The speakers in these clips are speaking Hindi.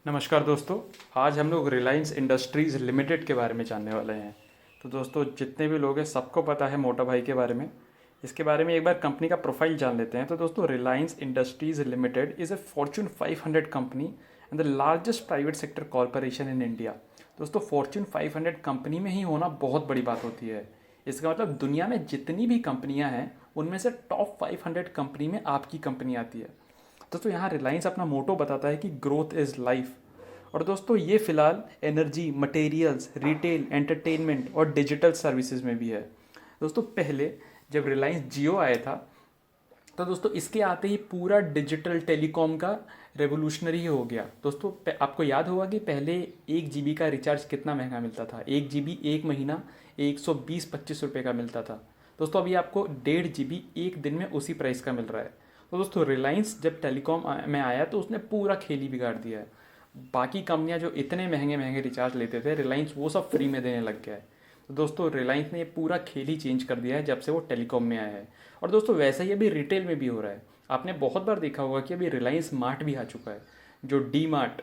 नमस्कार दोस्तों। आज हम लोग रिलायंस इंडस्ट्रीज़ लिमिटेड के बारे में जानने वाले हैं। तो दोस्तों, जितने भी लोग हैं सबको पता है मोटा भाई के बारे में। इसके बारे में एक बार कंपनी का प्रोफाइल जान लेते हैं। तो दोस्तों, Reliance industries limited is a Fortune 500 company and the largest private sector corporation in India. दोस्तों, फॉर्च्यून 500 कंपनी में ही होना बहुत बड़ी बात होती है। इसका मतलब दुनिया में जितनी भी कंपनियां हैं उनमें से टॉप 500 कंपनी में आपकी कंपनी आती है। दोस्तों, यहाँ रिलायंस अपना मोटो बताता है कि ग्रोथ इज़ लाइफ। और दोस्तों, ये फिलहाल एनर्जी, मटेरियल्स, रिटेल, एंटरटेनमेंट और डिजिटल सर्विसेज में भी है। दोस्तों, पहले जब रिलायंस जियो आया था तो दोस्तों इसके आते ही पूरा डिजिटल टेलीकॉम का रेवोल्यूशनरी हो गया। दोस्तों, आपको याद होगा कि पहले 1 GB का रिचार्ज कितना महंगा मिलता था। 1 GB एक महीना 120-25 रुपये का मिलता था। दोस्तों, अभी आपको 1.5 GB एक दिन में उसी प्राइस का मिल रहा है। तो दोस्तों, रिलायंस जब टेलीकॉम में आया तो उसने पूरा खेल ही बिगाड़ दिया है। बाकी कंपनियां जो इतने महंगे महंगे रिचार्ज लेते थे, रिलायंस वो सब फ्री में देने लग गया है। तो दोस्तों, रिलायंस ने ये पूरा खेल ही चेंज कर दिया है जब से वो टेलीकॉम में आया है। और दोस्तों, वैसा ही अभी रिटेल में भी हो रहा है। आपने बहुत बार देखा होगा कि अभी रिलायंस मार्ट भी आ चुका है, जो डी मार्ट,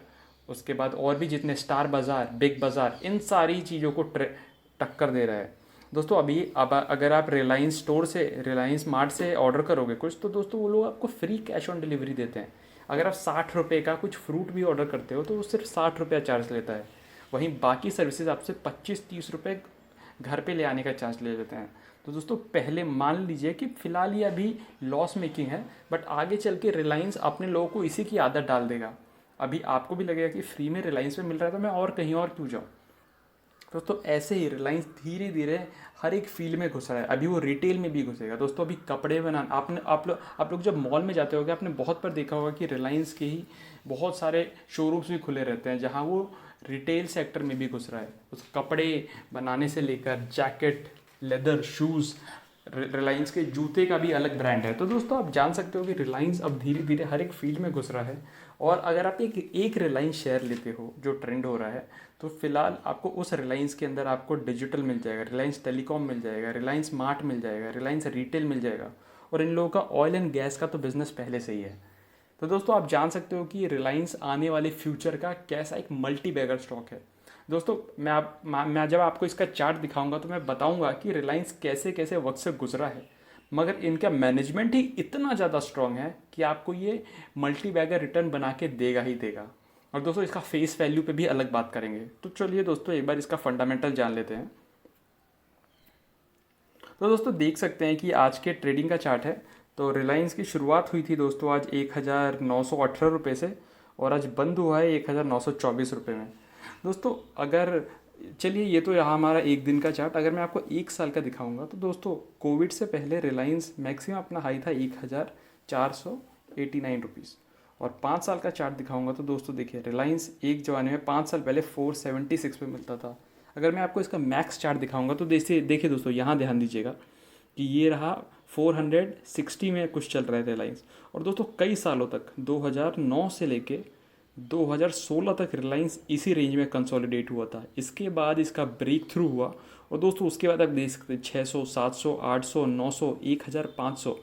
उसके बाद और भी जितने स्टार बाज़ार, बिग बाज़ार, इन सारी चीज़ों को टक्कर दे रहा है। दोस्तों, अभी अब अगर आप रिलायंस स्टोर से, रिलायंस मार्ट से ऑर्डर करोगे कुछ, तो दोस्तों वो लोग आपको फ्री कैश ऑन डिलीवरी देते हैं। अगर आप 60 रुपये का कुछ फ्रूट भी ऑर्डर करते हो तो वो सिर्फ 60 रुपया चार्ज लेता है। वहीं बाकी सर्विसेज आपसे 25-30 रुपये घर पे ले आने का चार्ज ले लेते हैं। तो दोस्तों, पहले मान लीजिए कि फ़िलहाल ये अभी लॉस मेकिंग है, बट आगे चल के रिलायंस अपने लोगों को इसी की आदत डाल देगा। अभी आपको भी लगेगा कि फ्री में रिलायंस में मिल रहा है तो मैं और कहीं और क्यों जाऊँ। दोस्तों, ऐसे ही रिलायंस धीरे धीरे हर एक फील्ड में घुस रहा है। अभी वो रिटेल में भी घुसेगा। दोस्तों, अभी कपड़े बनाना, आप लोग जब मॉल में जाते होगे आपने बहुत बार देखा होगा कि रिलायंस के ही बहुत सारे शोरूम्स भी खुले रहते हैं जहाँ वो रिटेल सेक्टर में भी घुस रहा है। उस कपड़े बनाने से लेकर जैकेट, लेदर, शूज़, रिलायंस के जूते का भी अलग ब्रांड है। तो दोस्तों, आप जान सकते हो कि रिलायंस अब धीरे धीरे हर एक फील्ड में घुस रहा है। और अगर आप एक रिलायंस शेयर लेते हो जो ट्रेंड हो रहा है, तो फिलहाल आपको उस रिलायंस के अंदर आपको डिजिटल मिल जाएगा, रिलायंस टेलीकॉम मिल जाएगा, रिलायंस मार्ट मिल जाएगा, रिलायंस रिटेल मिल जाएगा। और इन लोगों का ऑयल एंड गैस का तो बिजनेस पहले से ही है। तो दोस्तों, आप जान सकते हो कि रिलायंस आने वाले फ्यूचर का कैसा एक मल्टी बैगर स्टॉक है। दोस्तों, मैं जब आपको इसका चार्ट दिखाऊंगा तो मैं बताऊंगा कि रिलायंस कैसे कैसे वक्त से गुजरा है, मगर इनका मैनेजमेंट ही इतना ज़्यादा स्ट्रांग है कि आपको ये मल्टी बैगर रिटर्न बना के देगा ही देगा। और दोस्तों, इसका फेस वैल्यू पे भी अलग बात करेंगे। तो चलिए दोस्तों, एक बार इसका फंडामेंटल जान लेते हैं। तो दोस्तों, देख सकते हैं कि आज के ट्रेडिंग का चार्ट है। तो रिलायंस की शुरुआत हुई थी दोस्तों आज 1918 रुपये से, और आज बंद हुआ है 1924 रुपये में। दोस्तों, अगर चलिए, ये तो यहाँ हमारा एक दिन का चार्ट। अगर मैं आपको 1 साल का दिखाऊंगा तो दोस्तों, कोविड से पहले रिलायंस मैक्सिमम अपना हाई था 1489 रुपीज़। और 5 साल का चार्ट दिखाऊंगा तो दोस्तों देखिए, रिलायंस एक ज़माने में 5 साल पहले 476 पे मिलता था। अगर मैं आपको इसका मैक्स चार्ट दिखाऊंगा तो देखिए दोस्तों, यहाँ ध्यान दीजिएगा कि ये रहा 460 में कुछ चल रहा है रिलायंस। और दोस्तों, कई सालों तक 2009 से लेके 2016 तक रिलायंस इसी रेंज में कंसोलिडेट हुआ था। इसके बाद इसका ब्रेक थ्रू हुआ, और दोस्तों उसके बाद आप देख सकते हैं 600, 700, 800, 900, 1500।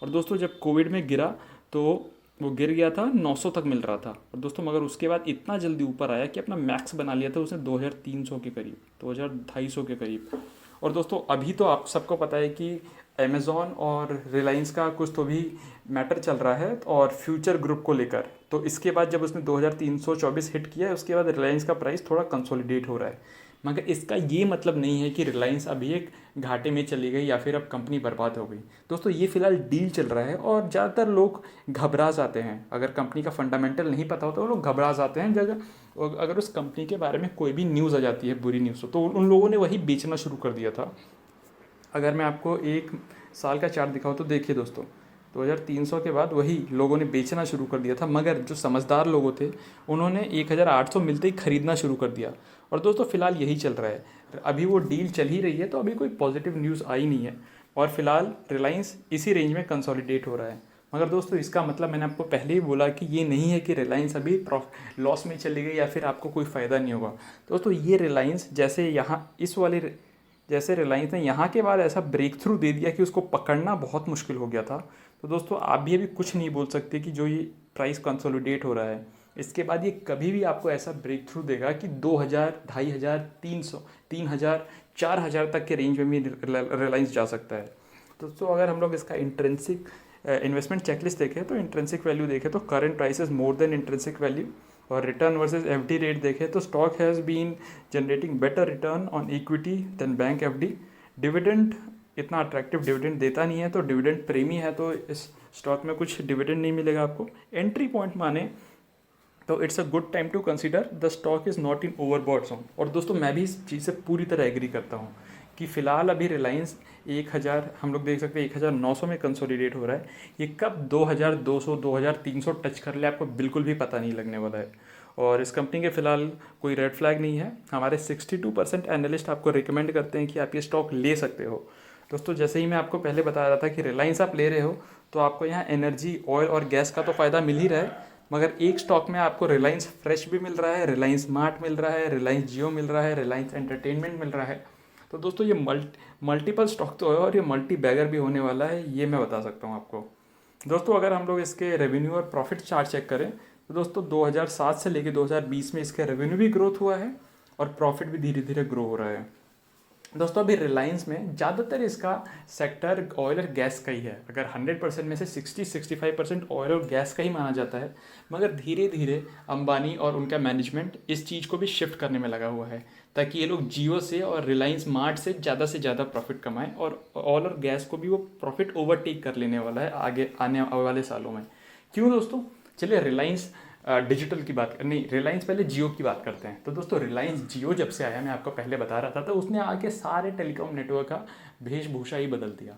और दोस्तों, जब कोविड में गिरा तो वो गिर गया था 900 तक मिल रहा था। और दोस्तों, मगर उसके बाद इतना जल्दी ऊपर आया कि अपना मैक्स बना लिया था उसने 2300 के करीब, 2250 के करीब। और दोस्तों, अभी तो आप सबको पता है कि अमेज़ॉन और रिलायंस का कुछ तो भी मैटर चल रहा है और फ्यूचर ग्रुप को लेकर। तो इसके बाद जब उसने 2324 हिट किया है, उसके बाद रिलायंस का प्राइस थोड़ा कंसोलिडेट हो रहा है। मगर इसका ये मतलब नहीं है कि रिलायंस अभी एक घाटे में चली गई या फिर अब कंपनी बर्बाद हो गई। दोस्तों, ये फिलहाल डील चल रहा है और ज़्यादातर लोग घबरा जाते हैं। अगर कंपनी का फंडामेंटल नहीं पता होता, वो लोग घबरा जाते हैं जगह अगर उस कंपनी के बारे में कोई भी न्यूज़ आ जाती है, बुरी न्यूज़, तो उन लोगों ने वही बेचना शुरू कर दिया था। अगर मैं आपको 1 साल का चार्ट दिखाऊँ तो देखिए दोस्तों, 2300 के बाद वही लोगों ने बेचना शुरू कर दिया था। मगर जो समझदार लोगों थे उन्होंने 1800 मिलते ही खरीदना शुरू कर दिया। और दोस्तों, फिलहाल यही चल रहा है। अभी वो डील चल ही रही है, तो अभी कोई पॉजिटिव न्यूज़ आई नहीं है। और फिलहाल रिलायंस इसी रेंज में कंसोलिडेट हो रहा है। मगर दोस्तों, इसका मतलब मैंने आपको पहले ही बोला कि ये नहीं है कि रिलायंस अभी लॉस में चली गई या फिर आपको कोई फ़ायदा नहीं होगा। दोस्तों, ये रिलायंस जैसे रिलायंस ने यहाँ के बाद ऐसा ब्रेक थ्रू दे दिया कि उसको पकड़ना बहुत मुश्किल हो गया था। तो दोस्तों, आप भी अभी कुछ नहीं बोल सकते कि जो ये प्राइस कंसोलिडेट हो रहा है इसके बाद ये कभी भी आपको ऐसा ब्रेक थ्रू देगा कि 2000, 2500, 300, 3000, 4000 तक के रेंज में भी रिलायंस जा सकता है। दोस्तों अगर हम लोग इसका इंट्रिंसिक इन्वेस्टमेंट चेकलिस्ट देखें तो इंट्रिंसिक वैल्यू देखें तो current prices more than intrinsic value, और रिटर्न वर्सेस एफडी रेट देखें तो stock has been generating better return on equity than bank FD. Dividend इतना अट्रैक्टिव डिविडेंड देता नहीं है, तो डिविडेंड प्रेमी है तो इस स्टॉक में कुछ डिविडेंड नहीं मिलेगा आपको। एंट्री पॉइंट माने तो it's a good time to consider the stock is not in overbought zone. और दोस्तों मैं भी इस चीज़ से पूरी तरह एग्री करता हूँ कि फ़िलहाल अभी रिलायंस 1000 हम लोग देख सकते हैं 1900 में कंसोलिडेट हो रहा है। ये कब 2200, 2300 टच कर ले आपको बिल्कुल भी पता नहीं लगने वाला है। और इस कंपनी के फ़िलहाल कोई रेड फ्लैग नहीं है। हमारे 62% एनालिस्ट आपको रिकमेंड करते हैं कि आप ये स्टॉक ले सकते हो। दोस्तों जैसे ही मैं आपको पहले बता रहा था कि रिलायंस आप ले रहे हो तो आपको यहाँ एनर्जी, ऑयल और गैस का तो फ़ायदा मिल ही रहा है, मगर एक स्टॉक में आपको रिलायंस फ्रेश भी मिल रहा है, रिलायंस स्मार्ट मिल रहा है, रिलायंस जियो मिल रहा है, रिलायंस एंटरटेनमेंट मिल रहा है। तो दोस्तों ये मल्टीपल स्टॉक तो है और ये मल्टी बैगर भी होने वाला है, ये मैं बता सकता हूँ आपको। दोस्तों अगर हम लोग इसके रेवेन्यू और प्रॉफिट चार्ट चेक करें तो दोस्तों 2007 से लेकर 2020 में इसका रेवेन्यू भी ग्रोथ हुआ है और प्रॉफिट भी धीरे धीरे ग्रो हो रहा है। दोस्तों अभी रिलायंस में ज़्यादातर इसका सेक्टर ऑयल और गैस का ही है। अगर 100% में से 60-65% ऑयल और गैस का ही माना जाता है, मगर धीरे धीरे अंबानी और उनका मैनेजमेंट इस चीज़ को भी शिफ्ट करने में लगा हुआ है ताकि ये लोग जियो से और रिलायंस स्मार्ट से ज़्यादा प्रॉफिट कमाएं, और ऑयल और गैस को भी वो प्रॉफिट ओवरटेक कर लेने वाला है आगे आने वाले सालों में। क्यों दोस्तों? चलिए रिलायंस डिजिटल की बात नहीं, रिलायंस पहले जियो की बात करते हैं। तो दोस्तों रिलायंस जियो जब से आया, मैं आपको पहले बता रहा था, तो उसने आके सारे टेलीकॉम नेटवर्क का वेशभूषा ही बदल दिया।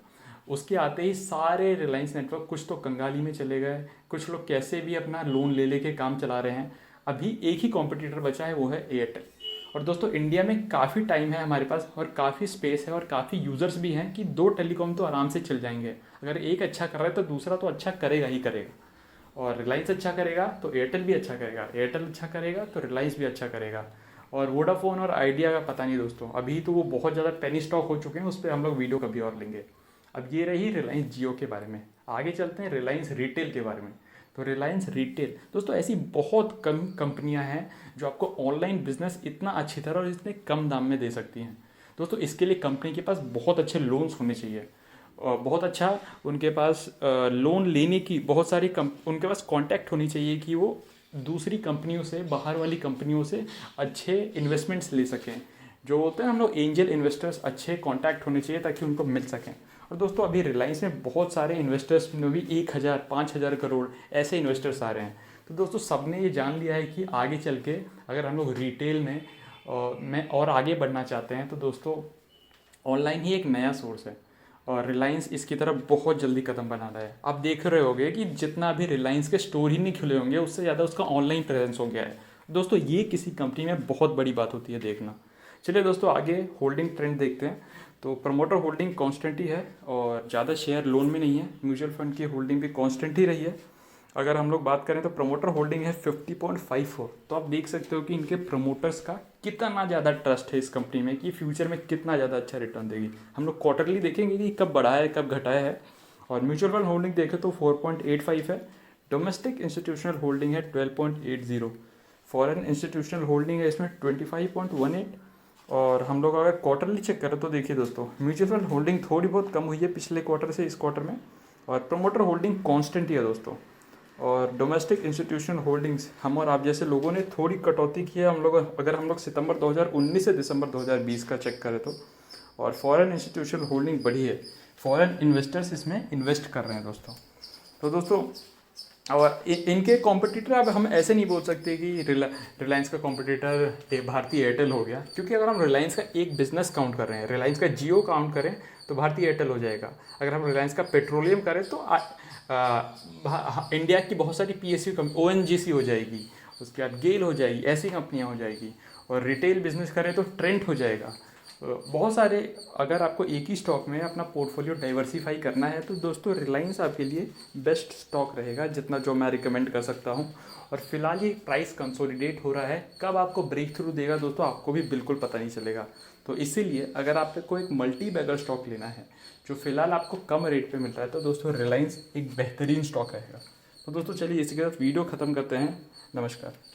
उसके आते ही सारे रिलायंस नेटवर्क कुछ तो कंगाली में चले गए, कुछ लोग कैसे भी अपना लोन ले लेके काम चला रहे हैं। अभी एक ही कॉम्पिटिटर बचा है, वो है एयरटेल। और दोस्तों इंडिया में काफ़ी टाइम है हमारे पास और काफ़ी स्पेस है और काफ़ी यूज़र्स भी हैं कि 2 टेलीकॉम तो आराम से चल जाएंगे। अगर एक अच्छा कर रहा है तो दूसरा तो अच्छा करेगा ही करेगा। और रिलायंस अच्छा करेगा तो एयरटेल भी अच्छा करेगा, एयरटेल अच्छा करेगा तो रिलायंस भी अच्छा करेगा। और वोडाफोन और आइडिया का पता नहीं दोस्तों, अभी तो वो बहुत ज़्यादा पेनी स्टॉक हो चुके हैं, उस पर हम लोग वीडियो कभी और लेंगे। अब ये रही रिलायंस जियो के बारे में। आगे चलते हैं रिलायंस रिटेल के बारे में। तो रिलायंस रिटेल दोस्तों ऐसी बहुत कम कंपनियां हैं जो आपको ऑनलाइन बिजनेस इतना अच्छी तरह और इतने कम दाम में दे सकती हैं। दोस्तों इसके लिए कंपनी के पास बहुत अच्छे लोन्स होने चाहिए और बहुत अच्छा उनके पास लोन लेने की बहुत सारी उनके पास कांटेक्ट होनी चाहिए कि वो दूसरी कंपनियों से, बाहर वाली कंपनियों से अच्छे इन्वेस्टमेंट्स ले सकें। जो होते हैं हम लोग एंजल इन्वेस्टर्स, अच्छे कांटेक्ट होने चाहिए ताकि उनको मिल सकें। और दोस्तों अभी रिलायंस में बहुत सारे इन्वेस्टर्स में भी 1000, 5000 करोड़ ऐसे इन्वेस्टर्स आ रहे हैं। तो दोस्तों सबने ये जान लिया है कि आगे चल के अगर हम लोग रिटेल में और आगे बढ़ना चाहते हैं तो दोस्तों ऑनलाइन ही एक नया सोर्स है और रिलायंस इसकी तरफ बहुत जल्दी कदम बना रहा है। आप देख रहे होंगे कि जितना भी रिलायंस के स्टोर ही नहीं खुले होंगे उससे ज़्यादा उसका ऑनलाइन प्रेजेंस हो गया है। दोस्तों ये किसी कंपनी में बहुत बड़ी बात होती है देखना। चलिए दोस्तों आगे होल्डिंग ट्रेंड देखते हैं। तो प्रमोटर होल्डिंग कांस्टेंट ही है और ज़्यादा शेयर लोन में नहीं है। म्यूचुअल फंड की होल्डिंग भी कांस्टेंट ही रही है। अगर हम लोग बात करें तो प्रमोटर होल्डिंग है 50.54। तो आप देख सकते हो कि इनके प्रमोटर्स का कितना ज़्यादा ट्रस्ट है इस कंपनी में कि फ्यूचर में कितना ज़्यादा अच्छा रिटर्न देगी। हम लोग क्वार्टरली देखेंगे कि कब बढ़ाया है कब घटाया है। और म्यूचुअल फंड होल्डिंग देखें तो 4.85 है। डोमेस्टिक इंस्टीट्यूशनल होल्डिंग है 12.80। फॉरेन इंस्टीट्यूशनल होल्डिंग है इसमें 25.18। और हम लोग अगर क्वार्टरली चेक करें तो देखिए दोस्तों म्यूचुअल फंड होल्डिंग थोड़ी बहुत कम हुई है पिछले क्वार्टर से इस क्वार्टर में, और प्रमोटर होल्डिंग कांस्टेंट ही है दोस्तों। और डोमेस्टिक इंस्टीट्यूशनल होल्डिंग्स हम और आप जैसे लोगों ने थोड़ी कटौती की है। अगर हम लोग सितंबर 2019 से दिसंबर 2020 का चेक करें तो। और फॉरेन इंस्टीट्यूशनल होल्डिंग बढ़ी है, फॉरेन इन्वेस्टर्स इसमें इन्वेस्ट कर रहे हैं दोस्तों। तो दोस्तों और इनके कॉम्पिटिटर अब हम ऐसे नहीं बोल सकते कि रिलायंस का कॉम्पिटिटर भारतीय एयरटेल हो गया, क्योंकि अगर हम रिलायंस का एक बिजनेस काउंट कर रहे हैं, रिलायंस का जियो काउंट करें तो भारतीय एयरटेल हो जाएगा। अगर हम रिलायंस का पेट्रोलियम करें तो इंडिया की बहुत सारी PSU कंपनी ONGC हो जाएगी, उसके बाद गेल हो जाएगी, ऐसी कंपनियां हो जाएगी। और रिटेल बिजनेस करें तो ट्रेंट हो जाएगा। बहुत सारे, अगर आपको एक ही स्टॉक में अपना पोर्टफोलियो डाइवर्सिफाई करना है तो दोस्तों रिलायंस आपके लिए बेस्ट स्टॉक रहेगा, जितना जो मैं रिकमेंड कर सकता हूं। और फिलहाल ये प्राइस कंसोलिडेट हो रहा है, कब आपको ब्रेक थ्रू देगा दोस्तों आपको भी बिल्कुल पता नहीं चलेगा। तो इसीलिए अगर आपको एक मल्टी बैगर स्टॉक लेना है जो फिलहाल आपको कम रेट पे मिल रहा है तो दोस्तों रिलायंस एक बेहतरीन स्टॉक रहेगा। तो दोस्तों चलिए इसी के साथ वीडियो ख़त्म करते हैं। नमस्कार।